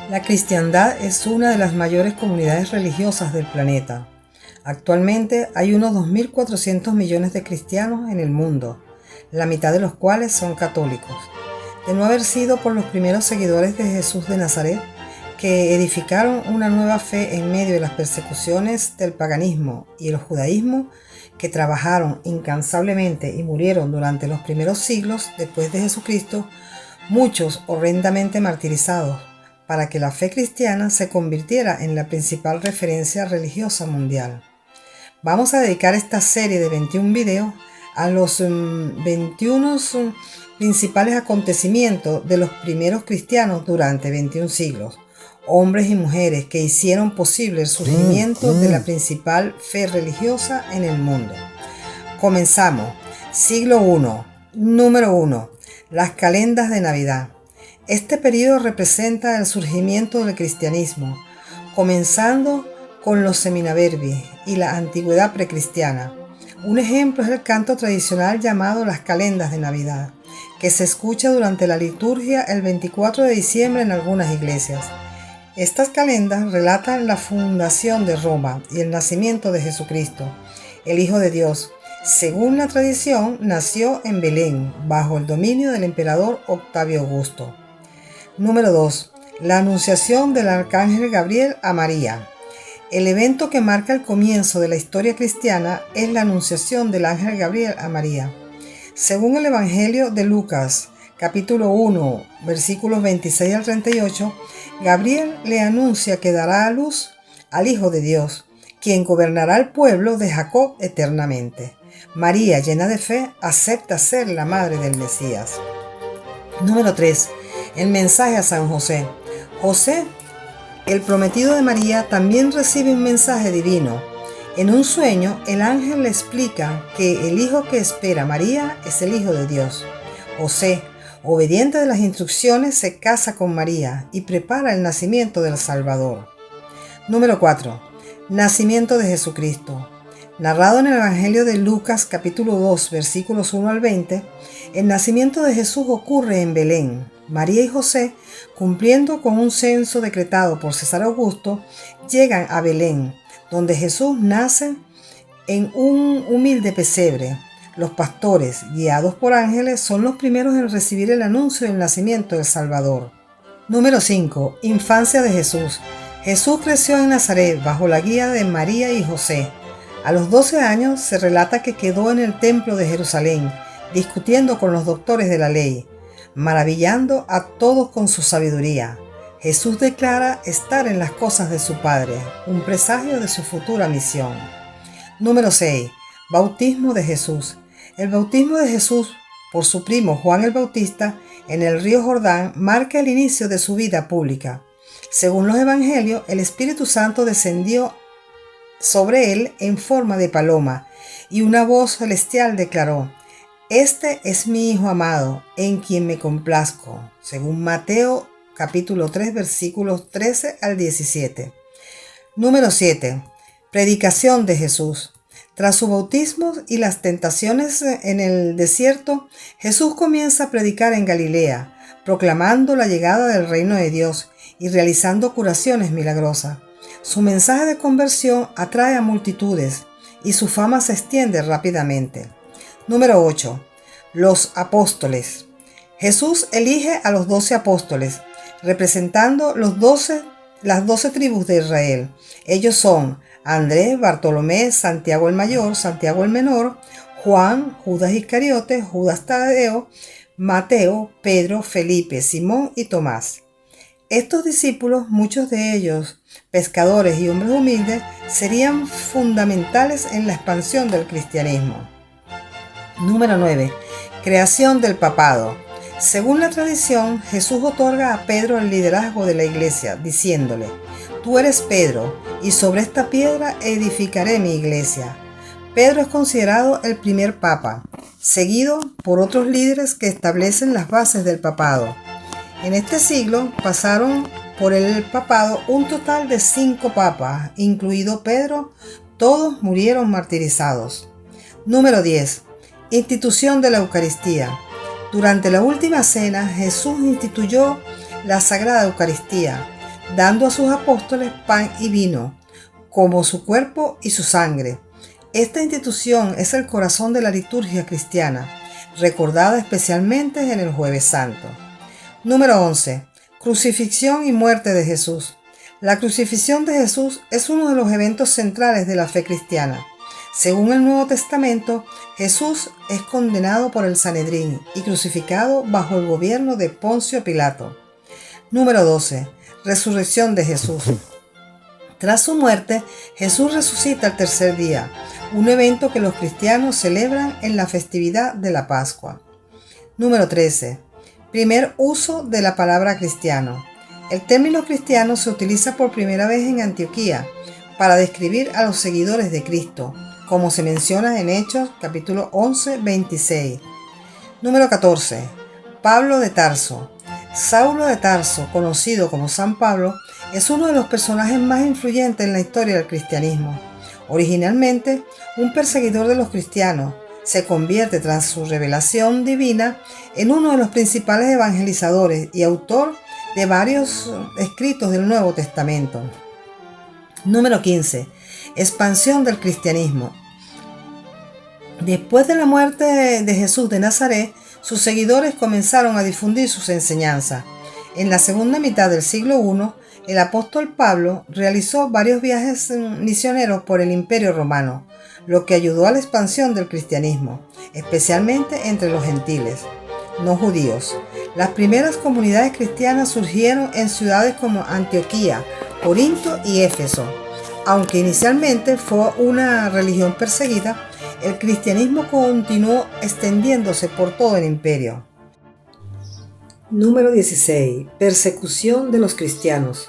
La cristiandad es una de las mayores comunidades religiosas del planeta. Actualmente hay unos 2.400 millones de cristianos en el mundo, la mitad de los cuales son católicos. De no haber sido por los primeros seguidores de Jesús de Nazaret, que edificaron una nueva fe en medio de las persecuciones del paganismo y el judaísmo, que trabajaron incansablemente y murieron durante los primeros siglos después de Jesucristo, muchos horrendamente martirizados, para que la fe cristiana se convirtiera en la principal referencia religiosa mundial. Vamos a dedicar esta serie de 21 videos a los 21 principales acontecimientos de los primeros cristianos durante 21 siglos, hombres y mujeres que hicieron posible el surgimiento de la principal fe religiosa en el mundo. Comenzamos. Siglo I. Número 1. Las calendas de Navidad. Este periodo representa el surgimiento del cristianismo, comenzando con los seminaverbis y la antigüedad precristiana. Un ejemplo es el canto tradicional llamado las calendas de Navidad, que se escucha durante la liturgia el 24 de diciembre en algunas iglesias. Estas calendas relatan la fundación de Roma y el nacimiento de Jesucristo, el Hijo de Dios. Según la tradición, nació en Belén, bajo el dominio del emperador Octavio Augusto. Número 2. La anunciación del arcángel Gabriel a María. El evento que marca el comienzo de la historia cristiana es la anunciación del ángel Gabriel a María. Según el Evangelio de Lucas, capítulo 1, versículos 26 al 38, Gabriel le anuncia que dará a luz al Hijo de Dios, quien gobernará el pueblo de Jacob eternamente. María, llena de fe, acepta ser la madre del Mesías. Número 3. El mensaje a San José. José, el prometido de María, también recibe un mensaje divino. En un sueño, el ángel le explica que el hijo que espera María es el Hijo de Dios. José, obediente de las instrucciones, se casa con María y prepara el nacimiento del Salvador. Número 4. Nacimiento de Jesucristo. Narrado en el Evangelio de Lucas capítulo 2 versículos 1 al 20, el nacimiento de Jesús ocurre en Belén. María y José, cumpliendo con un censo decretado por César Augusto, llegan a Belén, donde Jesús nace en un humilde pesebre. Los pastores, guiados por ángeles, son los primeros en recibir el anuncio del nacimiento del Salvador. Número 5. Infancia de Jesús. Jesús creció en Nazaret bajo la guía de María y José. A los 12 años se relata que quedó en el templo de Jerusalén, discutiendo con los doctores de la ley, maravillando a todos con su sabiduría. Jesús declara estar en las cosas de su Padre, un presagio de su futura misión. Número 6. Bautismo de Jesús. El bautismo de Jesús por su primo Juan el Bautista en el río Jordán marca el inicio de su vida pública. Según los evangelios, el Espíritu Santo descendió sobre él en forma de paloma, y una voz celestial declaró: «Este es mi Hijo amado, en quien me complazco», según Mateo capítulo 3 versículos 13 al 17. Número 7. Predicación de Jesús. Tras su bautismo y las tentaciones en el desierto, Jesús comienza a predicar en Galilea, proclamando la llegada del reino de Dios y realizando curaciones milagrosas. Su mensaje de conversión atrae a multitudes y su fama se extiende rápidamente. Número 8. Los apóstoles. Jesús elige a los 12 apóstoles, representando las 12 tribus de Israel. Ellos son Andrés, Bartolomé, Santiago el Mayor, Santiago el Menor, Juan, Judas Iscariote, Judas Tadeo, Mateo, Pedro, Felipe, Simón y Tomás. Estos discípulos, muchos de ellos pescadores y hombres humildes, serían fundamentales en la expansión del cristianismo. Número 9. Creación del papado. Según la tradición, Jesús otorga a Pedro el liderazgo de la iglesia, diciéndole: «Tú eres Pedro, y sobre esta piedra edificaré mi iglesia». Pedro es considerado el primer papa, seguido por otros líderes que establecen las bases del papado. En este siglo pasaron por el papado un total de 5 papas, incluido Pedro. Todos murieron martirizados. Número 10. Institución de la Eucaristía. Durante la última cena, Jesús instituyó la Sagrada Eucaristía, dando a sus apóstoles pan y vino, como su cuerpo y su sangre. Esta institución es el corazón de la liturgia cristiana, recordada especialmente en el Jueves Santo. Número 11. Crucifixión y muerte de Jesús. La crucifixión de Jesús es uno de los eventos centrales de la fe cristiana. Según el Nuevo Testamento, Jesús es condenado por el Sanedrín y crucificado bajo el gobierno de Poncio Pilato. Número 12. Resurrección de Jesús. Tras su muerte, Jesús resucita al tercer día, un evento que los cristianos celebran en la festividad de la Pascua. Número 13. Primer uso de la palabra cristiano. El término cristiano se utiliza por primera vez en Antioquía para describir a los seguidores de Cristo, como se menciona en Hechos capítulo 11, 26. Número 14. Pablo de Tarso. Saulo de Tarso, conocido como San Pablo, es uno de los personajes más influyentes en la historia del cristianismo. Originalmente, un perseguidor de los cristianos, se convierte tras su revelación divina en uno de los principales evangelizadores y autor de varios escritos del Nuevo Testamento. Número 15. Expansión del cristianismo. Después de la muerte de Jesús de Nazaret, sus seguidores comenzaron a difundir sus enseñanzas. En la segunda mitad del siglo I, el apóstol Pablo realizó varios viajes misioneros por el Imperio Romano, lo que ayudó a la expansión del cristianismo, especialmente entre los gentiles, no judíos. Las primeras comunidades cristianas surgieron en ciudades como Antioquía, Corinto y Éfeso. Aunque inicialmente fue una religión perseguida, el cristianismo continuó extendiéndose por todo el imperio. Número 16. Persecución de los cristianos.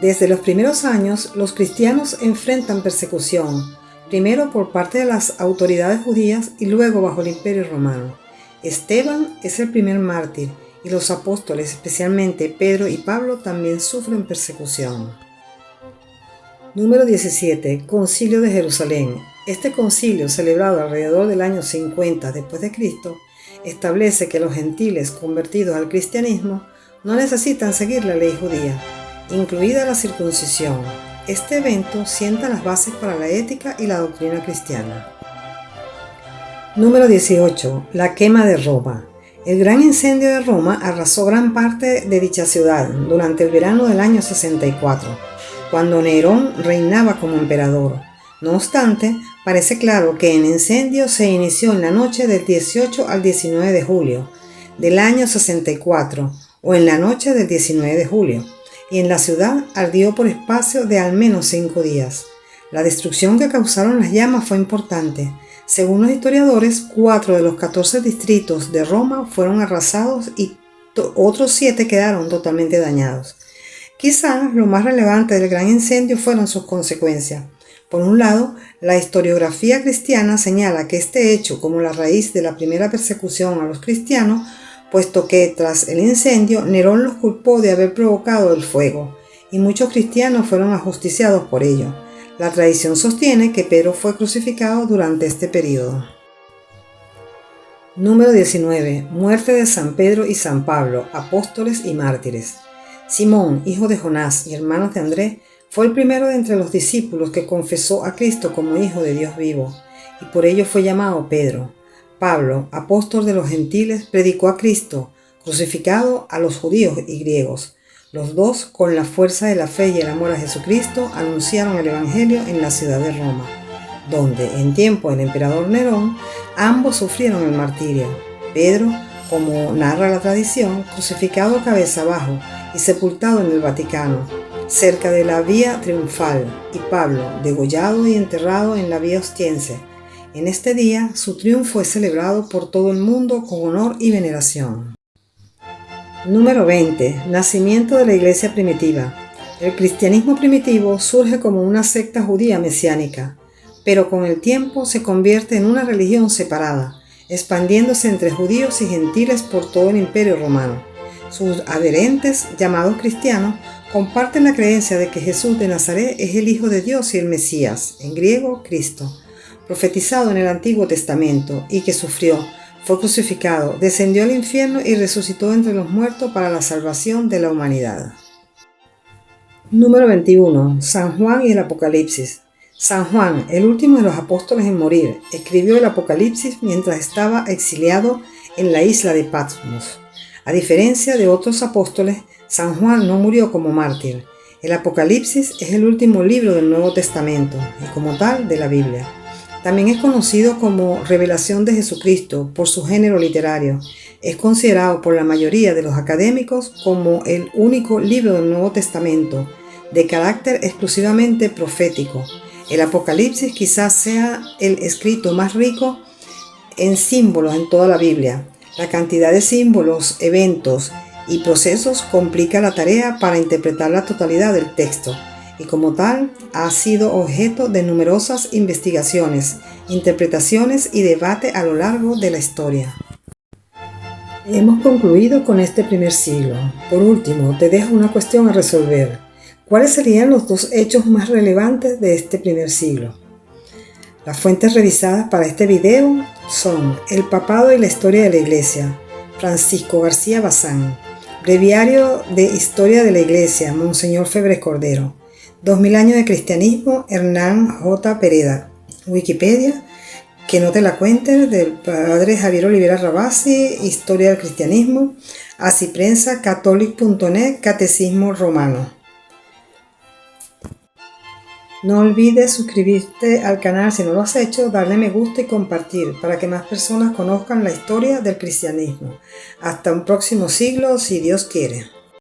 Desde los primeros años, los cristianos enfrentan persecución, primero por parte de las autoridades judías y luego bajo el Imperio Romano. Esteban es el primer mártir y los apóstoles, especialmente Pedro y Pablo, también sufren persecución. Número 17. Concilio de Jerusalén. Este concilio, celebrado alrededor del año 50 después de Cristo, establece que los gentiles convertidos al cristianismo no necesitan seguir la ley judía, incluida la circuncisión. Este evento sienta las bases para la ética y la doctrina cristiana. Número 18. La quema de Roma. El gran incendio de Roma arrasó gran parte de dicha ciudad durante el verano del año 64, cuando Nerón reinaba como emperador. No obstante, parece claro que el incendio se inició en la noche del 18 al 19 de julio del año 64 o en la noche del 19 de julio, y en la ciudad ardió por espacio de al menos 5 días. La destrucción que causaron las llamas fue importante. Según los historiadores, 4 de los 14 distritos de Roma fueron arrasados y otros 7 quedaron totalmente dañados. Quizás lo más relevante del gran incendio fueron sus consecuencias. Por un lado, la historiografía cristiana señala que este hecho como la raíz de la primera persecución a los cristianos, puesto que tras el incendio Nerón los culpó de haber provocado el fuego, y muchos cristianos fueron ajusticiados por ello. La tradición sostiene que Pedro fue crucificado durante este periodo. Número 19. Muerte de San Pedro y San Pablo, apóstoles y mártires. Simón, hijo de Jonás y hermano de Andrés, fue el primero de entre los discípulos que confesó a Cristo como Hijo de Dios vivo, y por ello fue llamado Pedro. Pablo, apóstol de los gentiles, predicó a Cristo, crucificado, a los judíos y griegos. Los dos, con la fuerza de la fe y el amor a Jesucristo, anunciaron el Evangelio en la ciudad de Roma, donde, en tiempo del emperador Nerón, ambos sufrieron el martirio. Pedro, como narra la tradición, crucificado cabeza abajo y sepultado en el Vaticano, cerca de la Vía Triunfal, y Pablo, degollado y enterrado en la Vía Ostiense. En este día, su triunfo es celebrado por todo el mundo con honor y veneración. Número 20. Nacimiento de la Iglesia primitiva. El cristianismo primitivo surge como una secta judía mesiánica, pero con el tiempo se convierte en una religión separada, expandiéndose entre judíos y gentiles por todo el Imperio Romano. Sus adherentes, llamados cristianos, comparten la creencia de que Jesús de Nazaret es el Hijo de Dios y el Mesías, en griego Cristo, profetizado en el Antiguo Testamento, y que sufrió, fue crucificado, descendió al infierno y resucitó entre los muertos para la salvación de la humanidad. Número 21. San Juan y el Apocalipsis. San Juan, el último de los apóstoles en morir, escribió el Apocalipsis mientras estaba exiliado en la isla de Patmos. A diferencia de otros apóstoles, San Juan no murió como mártir. El Apocalipsis es el último libro del Nuevo Testamento y como tal de la Biblia. También es conocido como Revelación de Jesucristo por su género literario. Es considerado por la mayoría de los académicos como el único libro del Nuevo Testamento de carácter exclusivamente profético. El Apocalipsis quizás sea el escrito más rico en símbolos en toda la Biblia. La cantidad de símbolos, eventos y procesos complica la tarea para interpretar la totalidad del texto y como tal ha sido objeto de numerosas investigaciones, interpretaciones y debate a lo largo de la historia. Hemos concluido con este primer siglo. Por último, te dejo una cuestión a resolver. ¿Cuáles serían los dos hechos más relevantes de este primer siglo? Las fuentes revisadas para este video son El papado y la historia de la Iglesia, Francisco García Bazán. Breviario de Historia de la Iglesia, Monseñor Febres Cordero. 2000 años de cristianismo, Hernán J. Pereda. Wikipedia, que no te la cuentes, del padre Javier Olivera Rabasi, Historia del cristianismo. Así prensa, catholic.net, Catecismo Romano. No olvides suscribirte al canal si no lo has hecho, darle me gusta y compartir para que más personas conozcan la historia del cristianismo. Hasta un próximo siglo, si Dios quiere.